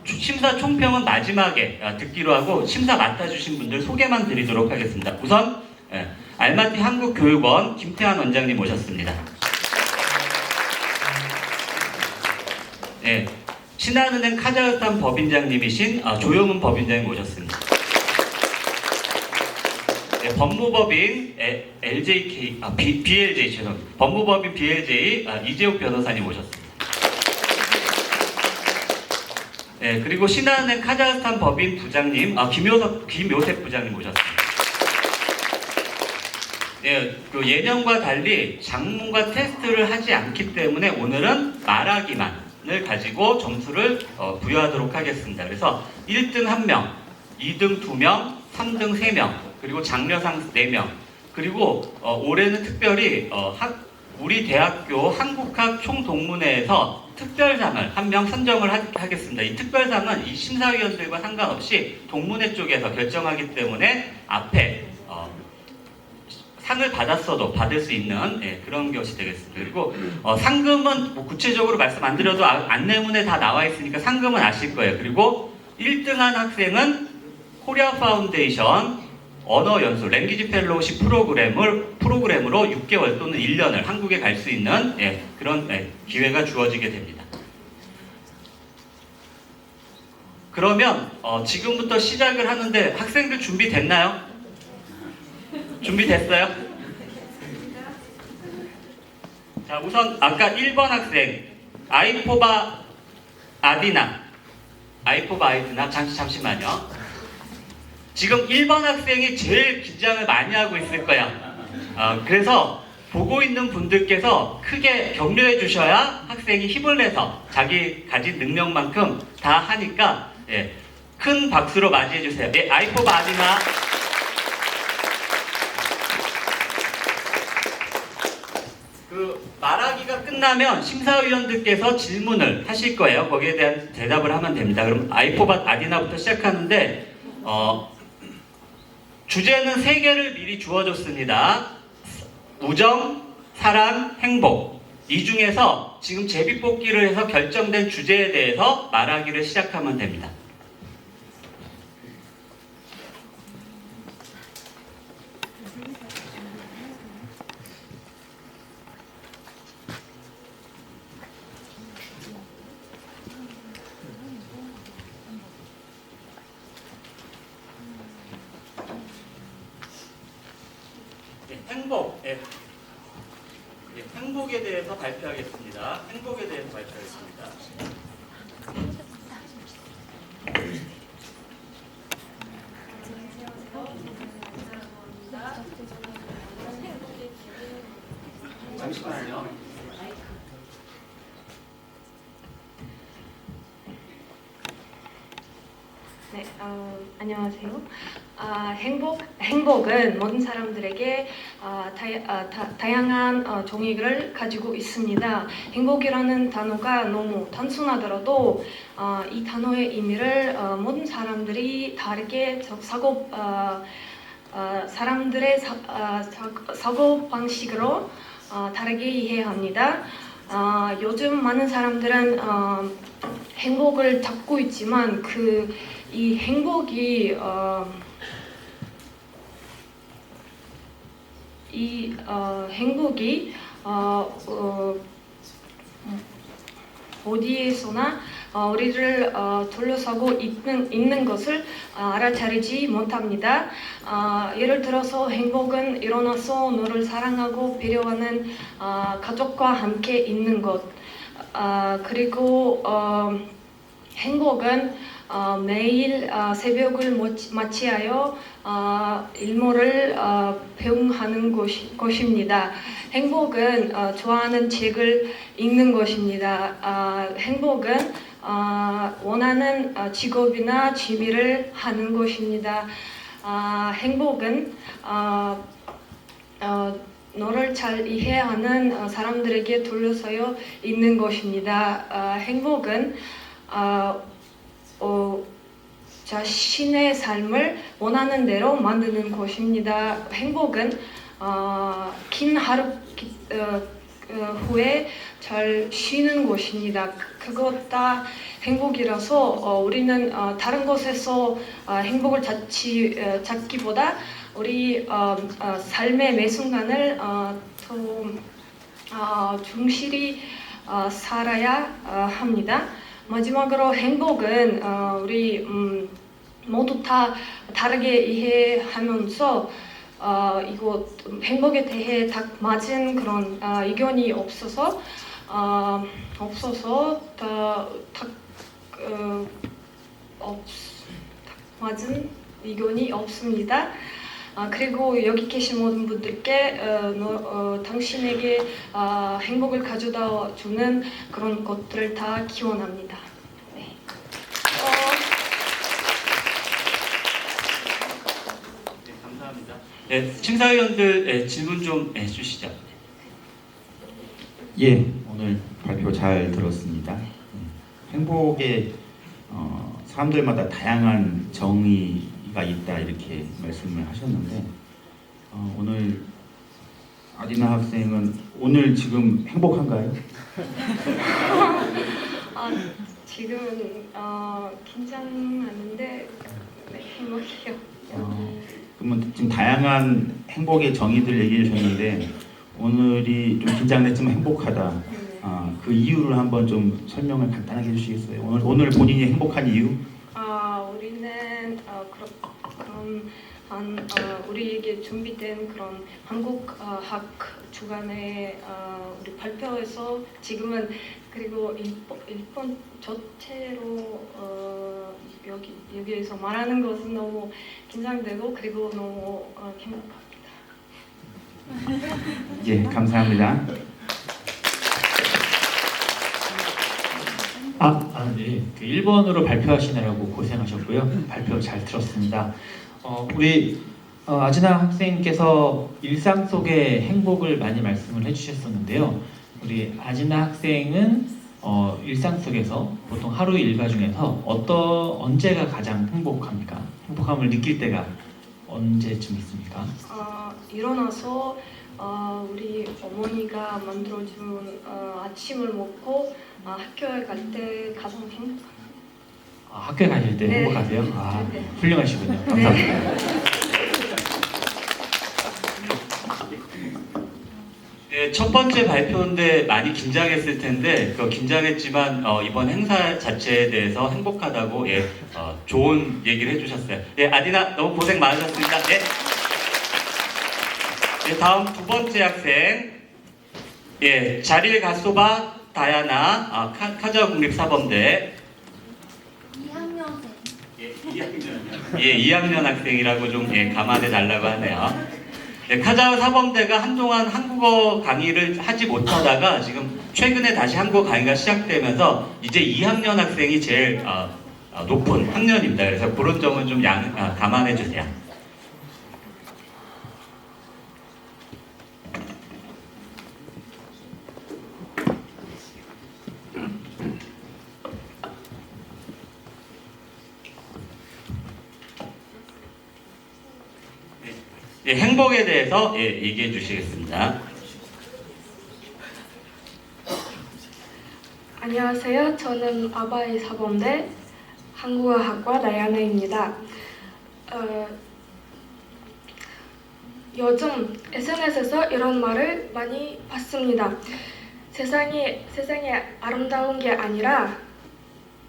심사 총평은 마지막에 듣기로 하고 심사 맡아주신 분들 소개만 드리도록 하겠습니다. 우선 알마티 한국교육원 김태환 원장님 모셨습니다. 신한은행 카자흐스탄 법인장님이신 조용훈 법인장님 모셨습니다. 법무법인 BLJ 죄송합니다. 법무법인 BLJ 이재욱 변호사님 모셨습니다. 그리고 신한은행 카자흐스탄 법인 부장님 김효셉 부장님 모셨습니다. 그 예년과 달리 장문과 테스트를 하지 않기 때문에 오늘은 말하기만을 가지고 점수를 부여하도록 하겠습니다. 그래서 1등 1명, 2등 2명, 3등 3명, 그리고 장려상 4명, 그리고 올해는 특별히 우리 대학교 한국학 총동문회에서 특별상을 한 명 선정을 하겠습니다. 이 특별상은 이 심사위원들과 상관없이 동문회 쪽에서 결정하기 때문에 앞에 상을 받았어도 받을 수 있는 그런 것이 되겠습니다. 그리고 상금은 뭐 구체적으로 말씀 안 드려도 안내문에 다 나와 있으니까 상금은 아실 거예요. 그리고 1등한 학생은 코리아 파운데이션 언어 연수 랭귀지 펠로우십 프로그램으로 6개월 또는 1년을 한국에 갈 수 있는 그런 기회가 주어지게 됩니다. 그러면 지금부터 시작을 하는데 학생들 준비됐나요? 준비됐어요? 자, 우선 아까 1번 학생 아이포바 아디나 잠시만요. 지금 1번 학생이 제일 긴장을 많이 하고 있을 거야. 그래서 보고 있는 분들께서 크게 격려해 주셔야 학생이 힘을 내서 자기 가진 능력만큼 다 하니까 큰 박수로 맞이해 주세요. 아이포바 아디나. 말하기가 끝나면 심사위원들께서 질문을 하실 거예요. 거기에 대한 대답을 하면 됩니다. 그럼 아이포바 아디나부터 시작하는데 주제는 3개를 미리 주어줬습니다. 우정, 사랑, 행복. 이 중에서 지금 제비뽑기를 해서 결정된 주제에 대해서 말하기를 시작하면 됩니다. 행복에 대해서 발표하겠습니다. 행복에 대해서 발표하겠습니다. 잠시만요. 네, 안녕하세요. 행복은 모든 사람들에게 다양한 종류를 가지고 있습니다. 행복이라는 단어가 너무 단순하더라도 이 단어의 의미를 모든 사람들이 다르게 사람들의 사고 방식으로 다르게 이해합니다. 요즘 많은 사람들은 행복을 찾고 있지만 이 행복이 어디에서나 우리를 둘러싸고 있는 것을 알아차리지 못합니다. 예를 들어서 행복은 일어나서 너를 사랑하고 배려하는 가족과 함께 있는 것. 그리고 행복은 매일 새벽을 맞이하여 일모를 배웅하는 것입니다. 행복은 좋아하는 책을 읽는 것입니다. 행복은 원하는 직업이나 취미를 하는 것입니다. 행복은 너를 잘 이해하는 사람들에게 둘러싸여 있는 것입니다. 행복은 자신의 삶을 원하는 대로 만드는 것입니다. 행복은 긴 하루 후에 잘 쉬는 곳입니다. 그것 다 행복이라서 우리는 다른 곳에서 행복을 찾기보다 우리 삶의 매 순간을 더 충실히 살아야 합니다. 마지막으로 행복은 우리 모두 다 다르게 이해하면서 이거 행복에 대해 딱 맞은 그런 의견이 없어서 맞은 의견이 없습니다. 그리고 여기 계신 모든 분들께 당신에게 행복을 가져다 주는 그런 것들을 다 기원합니다. 네. 네, 감사합니다. 네, 심사위원들 질문 좀 해주시죠. 예, 오늘 발표 잘 들었습니다. 행복에 사람들마다 다양한 정의가 있다 이렇게 말씀을 하셨는데 오늘 아디나 학생은 오늘 지금 행복한가요? 지금은 긴장하는데 네, 행복해요. 그러면 지금 다양한 행복의 정의들 얘기해 주셨는데 오늘이 좀 긴장됐지만 행복하다. 그 이유를 한번 좀 설명을 간단하게 해주시겠어요? 오늘 본인이 행복한 이유? 우리는 그럼 우리에게 준비된 그런 한국학 주간의 우리 발표에서 지금은 그리고 일본 전체로 여기에서 말하는 것은 너무 긴장되고 그리고 너무 행복합니다. 예, 감사합니다. 네. 그 1번으로 발표하시느라고 고생하셨고요. 발표 잘 들었습니다. 우리 아지나 학생께서 일상 속의 행복을 많이 말씀을 해주셨었는데요. 우리 아지나 학생은 일상 속에서 보통 하루 일과 중에서 언제가 가장 행복합니까? 행복함을 느낄 때가 언제쯤 있습니까? 일어나서 우리 어머니가 만들어준 아침을 먹고 학교에 갈 때 가장 행복합니다. 학교에 가실 때 네. 행복하세요? 네. 훌륭하시군요. 감사합니다. 네, 첫 번째 발표인데 많이 긴장했을 텐데 긴장했지만 이번 행사 자체에 대해서 행복하다고 좋은 얘기를 해주셨어요. 아디나 너무 고생 많으셨습니다. 다음 두 번째 학생 자릴 가소바 다야나 카자흐 국립사범대 2학년 2학년 학생이라고 좀 감안해 달라고 하네요. 카자흐 사범대가 한동안 한국어 강의를 하지 못하다가 지금 최근에 다시 한국어 강의가 시작되면서 이제 2학년 학생이 제일 높은 학년입니다. 그래서 그런 점은 좀 감안해 주세요. 행복에 대해서 얘기해 주시겠습니다. 안녕하세요. 저는 아바이 사범대 한국어학과 나야나입니다. 요즘 SNS에서 이런 말을 많이 봤습니다. 세상에 아름다운 게 아니라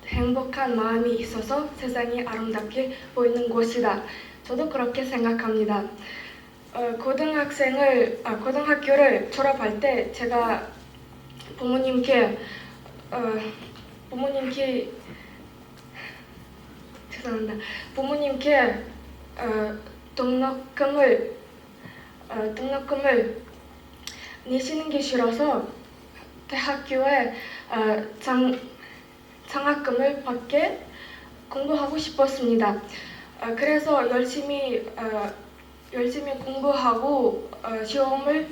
행복한 마음이 있어서 세상이 아름답게 보이는 곳이다. 저도 그렇게 생각합니다. 고등학교를 졸업할 때 제가 부모님께 등록금을 내시는 게 싫어서 대학교에 장학금을 받게 공부하고 싶었습니다. 그래서 열심히 공부하고 시험을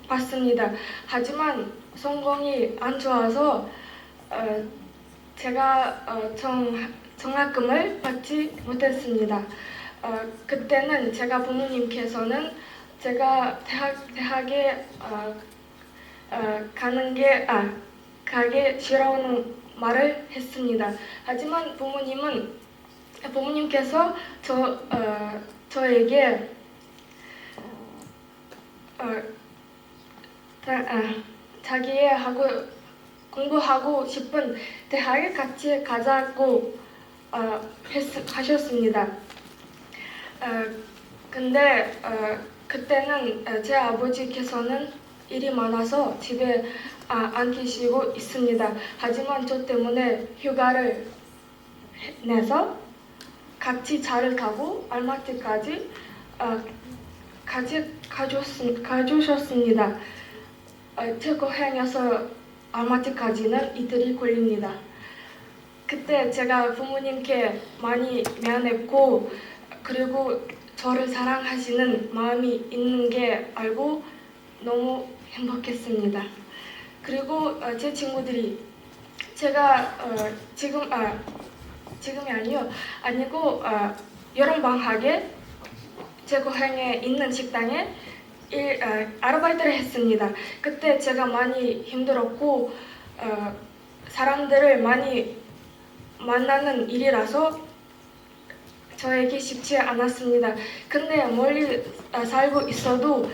봤습니다. 하지만 성공이 안 좋아서 제가 장학금을 받지 못했습니다. 그때는 제가 부모님께서는 제가 대학에 가기 싫어하는 말을 했습니다. 하지만 부모님께서 저에게 자기의 공부하고 싶은 대학에 같이 가자고 하셨습니다. 근데 그때는 제 아버지께서는 일이 많아서 집에 안 계시고 있습니다. 하지만 저 때문에 휴가를 내서 같이 차를 타고 알마티까지 같이 가주셨습니다. 제 고향에서 알마티까지는 이틀이 걸립니다. 그때 제가 부모님께 많이 미안했고 그리고 저를 사랑하시는 마음이 있는 게 알고 너무 행복했습니다. 그리고 제 친구들이 제가 지금이 아니고 여름 방학에 제 고향에 있는 식당에 아르바이트를 했습니다. 그때 제가 많이 힘들었고 사람들을 많이 만나는 일이라서 저에게 쉽지 않았습니다. 근데 멀리 살고 있어도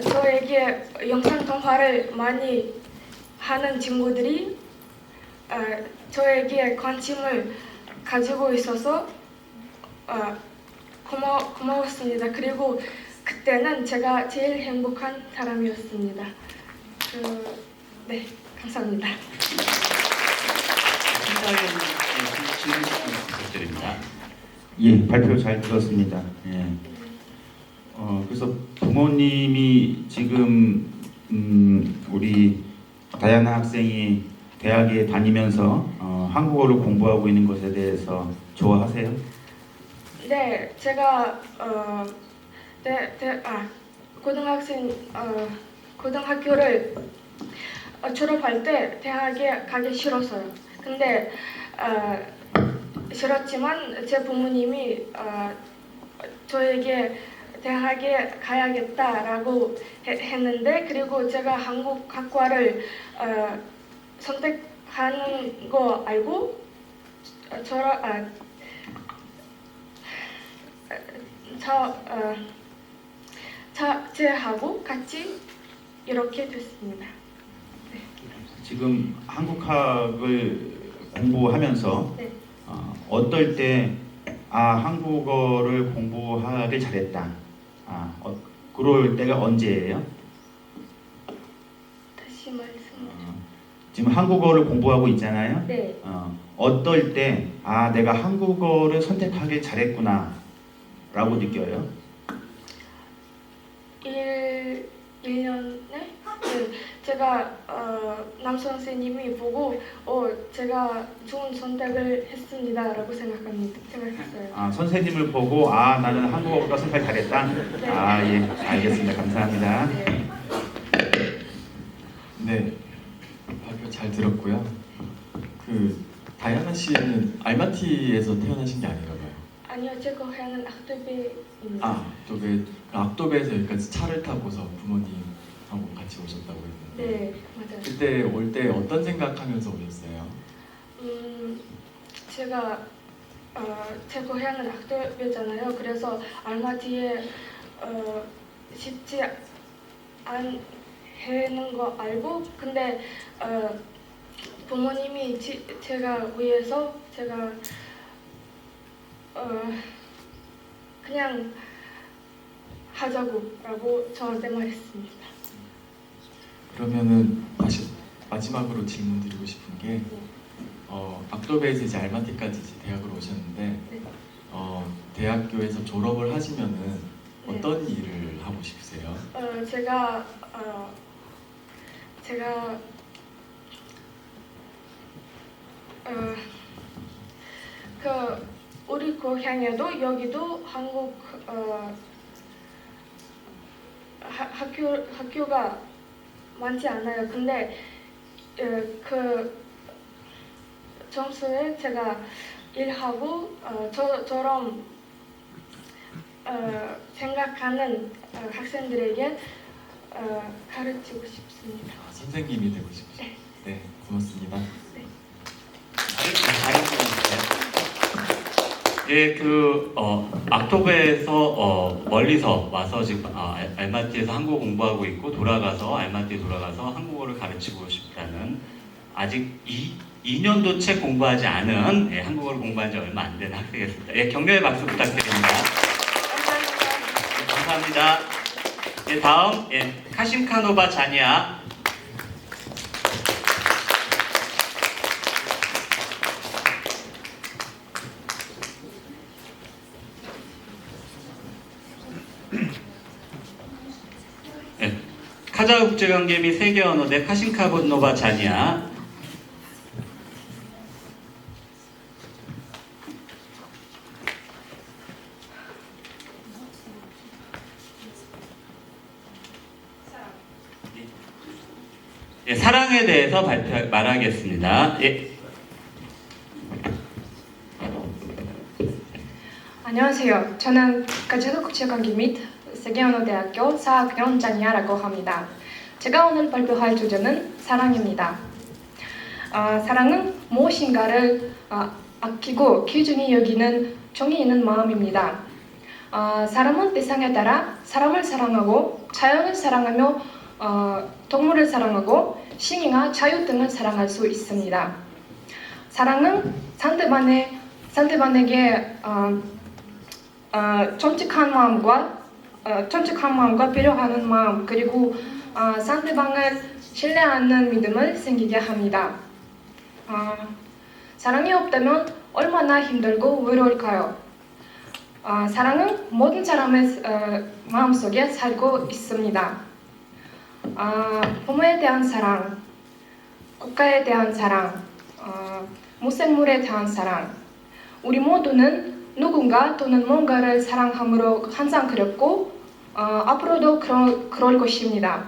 저에게 영상 통화를 많이 하는 친구들이 저에게 관심을 가지고 있어서 고마웠습니다. 그리고 그때는 제가 제일 행복한 사람이었습니다. 네, 감사합니다. 신사위원님께 질문 부탁드립니다. 예, 발표 잘 들었습니다. 예. 그래서 부모님이 지금 우리 다이아나 학생이 대학에 다니면서 한국어를 공부하고 있는 것에 대해서 좋아하세요? 네, 제가 고등학교를 졸업할 때 대학에 가기 싫었어요. 근데 싫었지만 제 부모님이 저에게 대학에 가야겠다라고 했는데 그리고 제가 한국 학과를 선택하는 거 알고 제하고 같이 이렇게 됐습니다. 지금 한국학을 공부하면서 네. 어떨 때 한국어를 공부하길 잘했다. 그럴 때가 언제예요? 다시 말씀. 지금 한국어를 공부하고 있잖아요. 네. 어떨 때 내가 한국어를 선택하길 잘했구나 라고 느껴요? 1년에 제가 남 선생님이 보고 제가 좋은 선택을 했습니다라고 생각했어요. 선생님을 보고 나는 한국어가 선택 잘했다. 네. 예, 알겠습니다. 감사합니다. 네. 네, 발표 잘 들었고요. 다이아나 씨는 알마티에서 태어나신 게 아닌가 봐요. 아니요, 제 고향은 악도베입니다. 악도베에서 여기까지 차를 타고서 부모님하고 같이 오셨다고 했는데 네, 맞아요. 그때 올 때 어떤 생각하면서 오셨어요? 제가 제 고향은 악도베잖아요. 그래서 알마티에 쉽지 않는 거 알고 근데 부모님이 제가 위해서 제가 그냥 하자고라고 저한테 말했습니다. 그러면은 다시 마지막으로 질문드리고 싶은 게 악도베에서 이제 알마티까지 이제 대학으로 오셨는데 네. 대학교에서 졸업을 하시면은 네. 어떤 일을 하고 싶으세요? 제가 우리 고향에도 여기도 한국 학교가 많지 않아요. 근데 그 점수에 제가 일하고 저처럼 생각하는 학생들에게 가르치고 싶습니다. 아, 선생님이 되고 싶으시죠? 네, 고맙습니다. 잘했어요. 예, 악토베에서 멀리서 와서 지금 알마티에서 한국어 공부하고 있고 알마티에 돌아가서 한국어를 가르치고 싶다는 아직 2년도 채 공부하지 않은 한국어를 공부한 지 얼마 안 되는 학생이었습니다. 예, 격려의 박수 부탁드립니다. 감사합니다. 예, 다음 카심카노바 자니아. 카자흐 국제관계 및 세계 언어대 카심카노바 자니아. 예, 사랑에 대해서 말하겠습니다. 예. 안녕하세요. 저는 카자흐 국제관계 및 세계언어대학교 4학년 자니아라고 합니다. 제가 오늘 발표할 주제는 사랑입니다. 사랑은 무엇인가를 아끼고 귀중히 여기는 정이 있는 마음입니다. 사람은 대상에 따라 사람을 사랑하고 자연을 사랑하며 동물을 사랑하고 신이나 자유 등을 사랑할 수 있습니다. 사랑은 상대방에게 정직한 마음과 배려하는 마음 그리고 상대방을 신뢰하는 믿음을 생기게 합니다. 사랑이 없다면 얼마나 힘들고 외로울까요? 사랑은 모든 사람의 마음속에 살고 있습니다. 부모에 대한 사랑, 국가에 대한 사랑, 무생물에 대한 사랑. 우리 모두는 누군가 또는 뭔가를 사랑함으로 항상 그랬고 앞으로도 그럴 것입니다.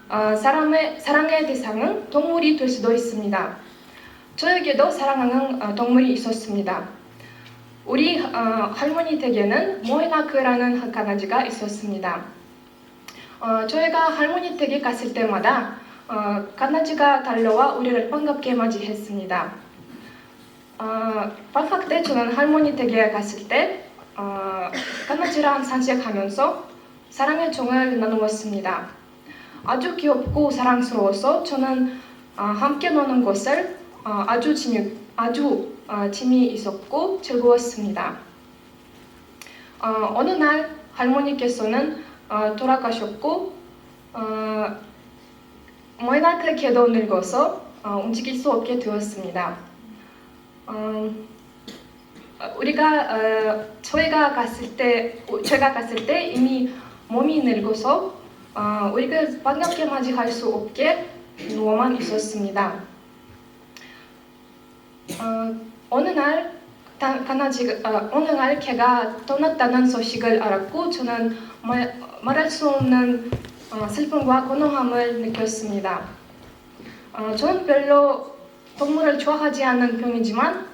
사랑의 대상은 동물이 될 수도 있습니다. 저에게도 사랑하는 동물이 있었습니다. 우리 할머니 댁에는 모에나크라는 강아지가 있었습니다. 저희가 할머니 댁에 갔을 때마다 강아지가 달려와 우리를 반갑게 맞이했습니다. 방학 때 저는 할머니 댁에 갔을 때 강아지랑 산책하면서 사랑의 정을 나누었습니다. 아주 귀엽고 사랑스러워서 저는 함께 노는 것을 아주 재미있었고 즐거웠습니다. 어느 날 할머니께서는 돌아가셨고 모에나크께도 늙어서 움직일 수 없게 되었습니다. 저희가 갔을 때 이미 몸이 늙어서 우리가 반갑게 맞이할 수 없게 누워만 있었습니다. 어느 날 개가 떠났다는 소식을 알았고 저는 말할 수 없는 슬픔과 고노함을 느꼈습니다. 저는 별로 동물을 좋아하지 않는 편이지만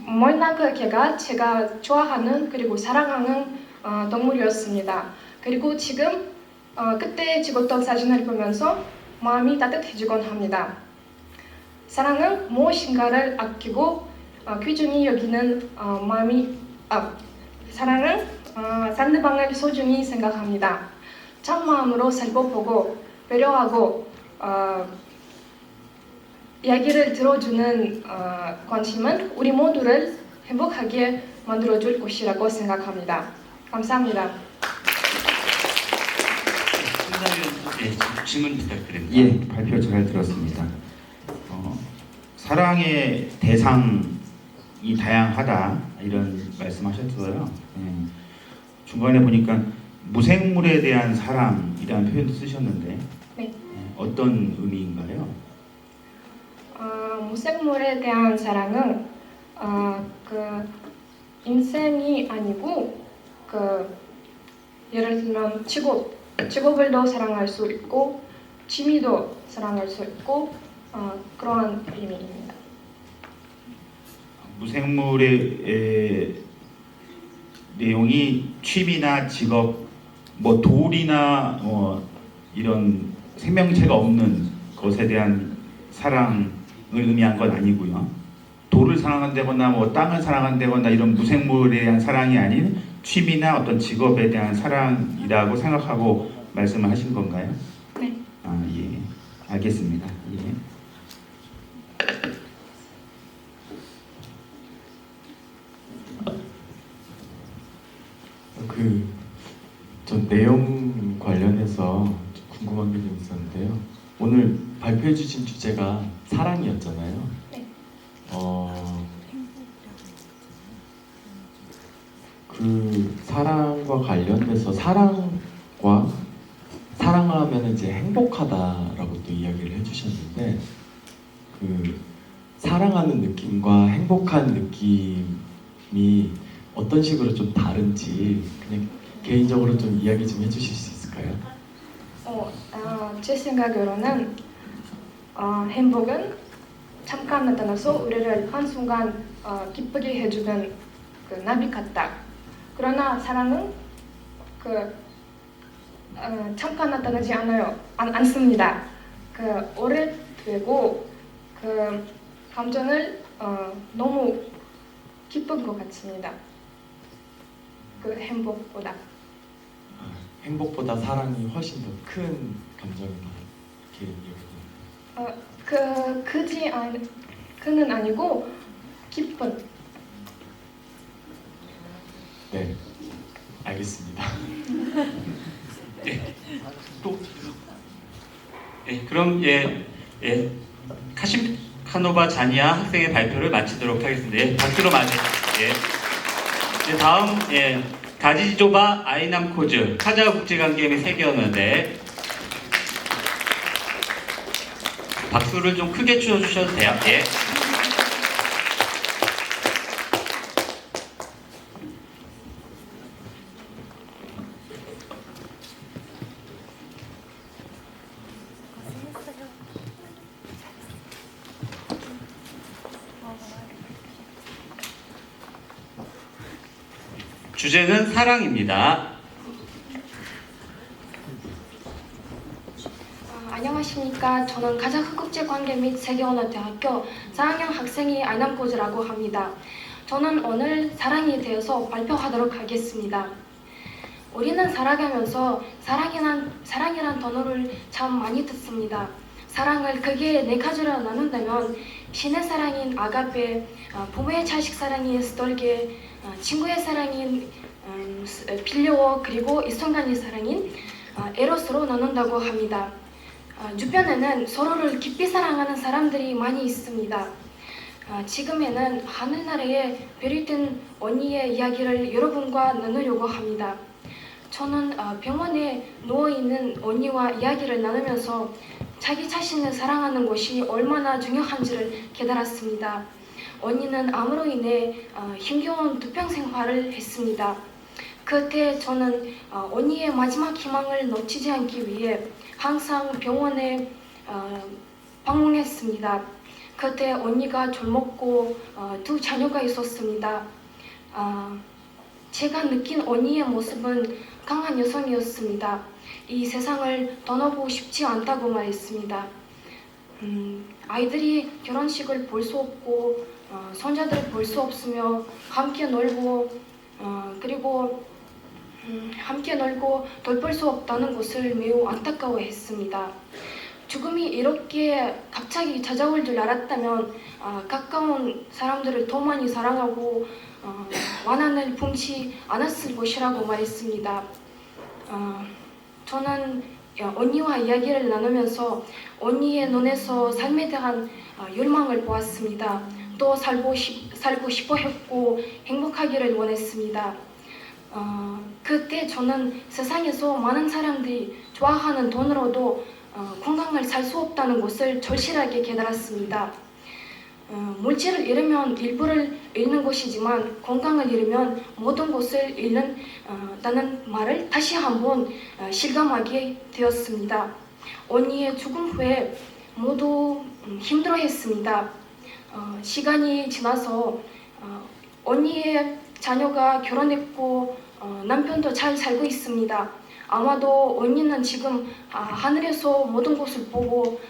모에나크 개가 제가 좋아하는 그리고 사랑하는 동물이었습니다. 그리고 지금 그때 찍었던 사진을 보면서 마음이 따뜻해지곤 합니다. 사랑은 무엇인가를 아끼고 귀중히 여기는 사랑은 상대방을 소중히 생각합니다. 참마음으로 살펴보고 배려하고 이야기를 들어주는 관심은 우리 모두를 행복하게 만들어줄 것이라고 생각합니다. 감사합니다. 질문 부탁드립니다. 예, 발표 잘 들었습니다. 사랑의 대상이 다양하다 이런 말씀하셨어요. 중간에 보니까 무생물에 대한 사랑이라는 표현도 쓰셨는데 네. 어떤 의미인가요? 무생물에 대한 사랑은 인생이 아니고 예를 들면 직업을도 사랑할 수 있고 취미도 사랑할 수 있고 그러한 의미입니다. 무생물의 내용이 취미나 직업 뭐 돌이나 이런 생명체가 없는 것에 대한 사랑을 의미한 건 아니고요. 돌을 사랑한다거나 뭐 땅을 사랑한다거나 이런 무생물에 대한 사랑이 아닌 취미나 어떤 직업에 대한 사랑이라고 생각하고 말씀을 하신 건가요? 네. 아, 예. 알겠습니다. 예. 전 내용 관련해서 좀 궁금한 게 좀 있었는데요. 오늘 발표해 주신 주제가 사랑이었잖아요. 네. 그 사랑과 관련돼서 사랑과 사랑하면 이제 행복하다라고 또 이야기를 해주셨는데 그 사랑하는 느낌과 행복한 느낌이 어떤 식으로 좀 다른지 그냥 개인적으로 좀 이야기 좀 해주실 수 있을까요? 제 생각으로는 행복은 잠깐 나타나서 우리를 한순간 기쁘게 해주는 그 나비 같다. 그러나 사랑은 잠깐 나타나지 않습니다. 오래되고 그 감정을 너무 기쁜 것 같습니다. 그 행복보다. 행복보다 사랑이 훨씬 더 큰 감정이다 이렇게 얘기해요. 그는 아니고 기쁜. 네, 알겠습니다. 또 그럼 카시카노바 자니아 학생의 발표를 마치도록 하겠습니다. 박수로 맞이. 다음 가지조바 아이남코즈 카자흐 국제관계 및 세계언어대 박수를 좀 크게 쳐주셔도 돼요. 예. 주제는 사랑입니다. 안녕하십니까. 저는 카자흐 국제관계 및 세계언어대학교 4학년 학생이 아이남코즈라고 합니다. 저는 오늘 사랑에 대해서 발표하도록 하겠습니다. 우리는 살아가면서 사랑이란 단어를 참 많이 듣습니다. 사랑을 크게 네 가지로 나눈다면 신의 사랑인 아가페, 부모의 자식 사랑인 스톨게, 친구의 사랑인 필요, 그리고 이 순간의 사랑인 에로스로 나눈다고 합니다. 주변에는 서로를 깊이 사랑하는 사람들이 많이 있습니다. 지금에는 하늘나라에 별이 뜬 언니의 이야기를 여러분과 나누려고 합니다. 저는 병원에 누워있는 언니와 이야기를 나누면서 자기 자신을 사랑하는 것이 얼마나 중요한지를 깨달았습니다. 언니는 암으로 인해 힘겨운 두평 생활을 했습니다. 그때 저는 언니의 마지막 희망을 놓치지 않기 위해 항상 병원에 방문했습니다. 그때 언니가 젊었고 두 자녀가 있었습니다. 제가 느낀 언니의 모습은 강한 여성이었습니다. 이 세상을 떠나고 싶지 않다고 말했습니다. 아이들이 결혼식을 볼 수 없고 손자들을 볼 수 없으며 함께 놀고 함께 놀고 돌볼 수 없다는 것을 매우 안타까워했습니다. 죽음이 이렇게 갑자기 찾아올 줄 알았다면 가까운 사람들을 더 많이 사랑하고 원한을 품지 않았을 것이라고 말했습니다. 저는 언니와 이야기를 나누면서 언니의 눈에서 삶에 대한 열망을 보았습니다. 또 살고 싶어 했고 행복하기를 원했습니다. 그때 저는 세상에서 많은 사람들이 좋아하는 돈으로도 건강을 살 수 없다는 것을 절실하게 깨달았습니다. 물질을 잃으면 일부를 잃는 것이지만 건강을 잃으면 모든 것을 잃는다는 말을 다시 한번 실감하게 되었습니다. 언니의 죽음 후에 모두 힘들어했습니다. 시간이 지나서 언니의 자녀가 결혼했고 남편도 잘 살고 있습니다. 아마도 언니는 지금 하늘에서 모든 것을 보고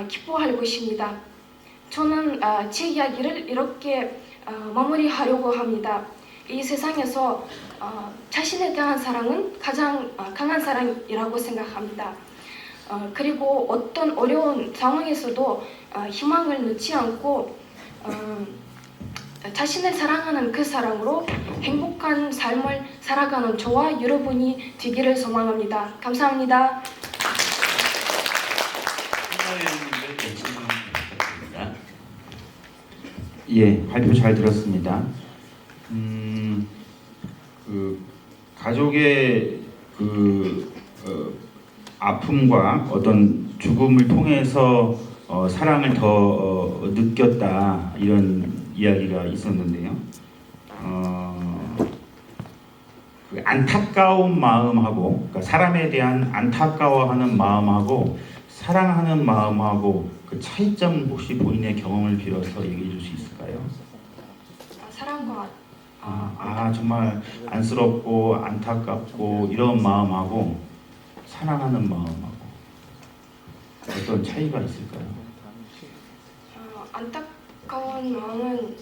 기뻐할 것입니다. 저는 제 이야기를 이렇게 마무리하려고 합니다. 이 세상에서 자신에 대한 사랑은 가장 강한 사랑이라고 생각합니다. 그리고 어떤 어려운 상황에서도 희망을 놓지 않고 자신을 사랑하는 그 사랑으로 행복한 삶을 살아가는 저와 여러분이 되기를 소망합니다. 감사합니다. 심사위원님들 질문 부탁드립니다. 예, 발표 잘 들었습니다. 그 가족의 아픔과 어떤 죽음을 통해서 사랑을 더 느꼈다 이런 이야기가 있었는데요. 그 안타까운 마음하고, 그러니까 사람에 대한 안타까워하는 마음하고 사랑하는 마음하고 그 차이점 혹시 본인의 경험을 빌어서 얘기해 줄 수 있을까요? 사랑과 정말 안쓰럽고 안타깝고 이런 마음하고 사랑하는 마음하고 어떤 차이가 있을까요? 안타까운 마음은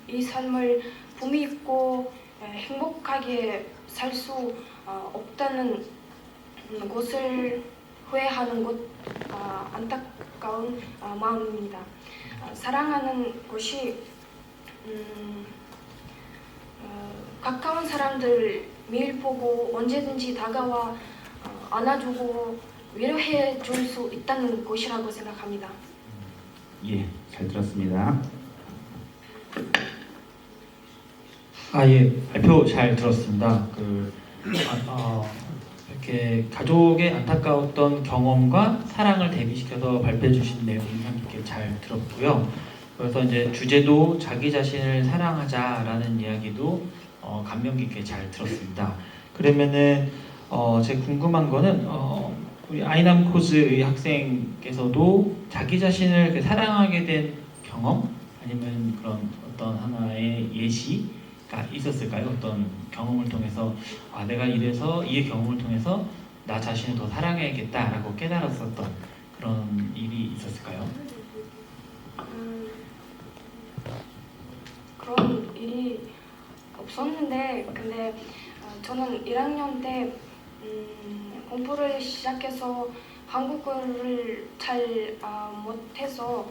이 삶을 봄이 있고 행복하게 살 수 없다는 것을 후회하는 것 안타까운 마음입니다. 사랑하는 것이 가까운 사람들 매일 보고 언제든지 다가와 안아주고 위로해 줄 수 있다는 것이라고 생각합니다. 예, 잘 들었습니다. 예, 발표 잘 들었습니다. 이렇게 가족의 안타까웠던 경험과 사랑을 대비시켜서 발표해 주신 내용 인상 깊게 잘 들었고요. 그래서 이제 주제도 자기 자신을 사랑하자라는 이야기도 감명 깊게 잘 들었습니다. 그러면은 제가 궁금한 거는 우리 아이남 코즈의 학생께서도 자기 자신을 이렇게 사랑하게 된 경험 아니면 그런 어떤 하나의 예시가 있었을까요? 어떤 경험을 통해서 내가 이래서 이 경험을 통해서 나 자신을 더 사랑해야겠다라고 깨달았었던 그런 일이 있었을까요? 그런 일이 없었는데 근데 저는 1학년 때 공부를 시작해서 한국어를 잘 못해서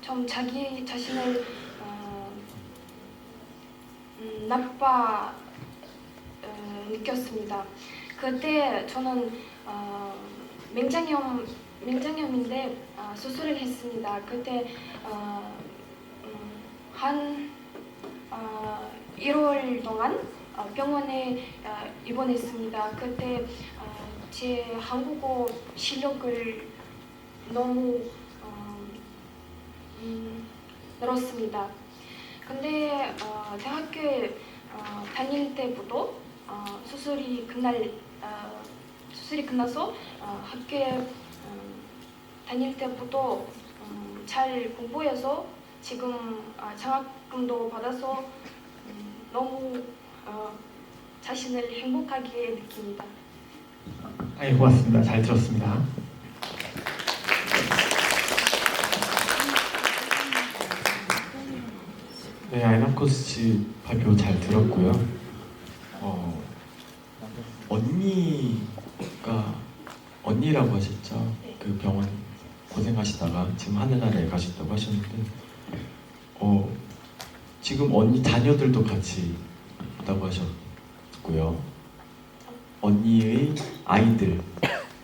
좀 자기 자신을 나빠 느꼈습니다. 그때 저는 맹장염인데 수술을 했습니다. 그때 한 1월 동안 병원에 입원했습니다. 그때 제 한국어 실력을 너무 늘었습니다. 근데 대학교에 다닐 때부터 수술이 끝나서 학교에 다닐 때부터 잘 공부해서 지금 장학금도 받아서 너무 자신을 행복하게 느낍니다. 고맙습니다. 잘 들었습니다. 네, 아이남 코스 발표 잘 들었고요. 언니라고 하셨죠? 그 병원 고생하시다가 지금 하늘나라에 가셨다고 하셨는데 지금 언니 자녀들도 같이 있다고 하셨고요. 언니의 아이들,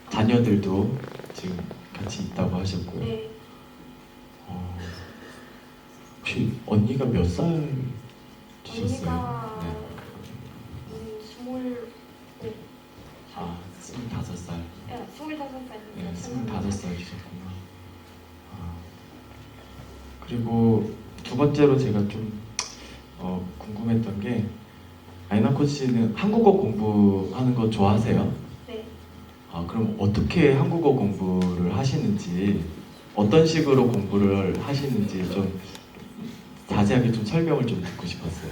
자녀들도 지금 같이 있다고 하셨고요. 네, 혹시 언니가 몇 살 되셨어요? 언니가 네. 25살. 네, 25살입니다. 네, 25살 주셨구나. 그리고 두 번째로 제가 좀 궁금했던 게 아이남 코치는 한국어 공부하는 거 좋아하세요? 네. 그럼 어떻게 한국어 공부를 하시는지 어떤 식으로 공부를 하시는지 좀 자세하게 좀 설명을 좀 듣고 싶었어요.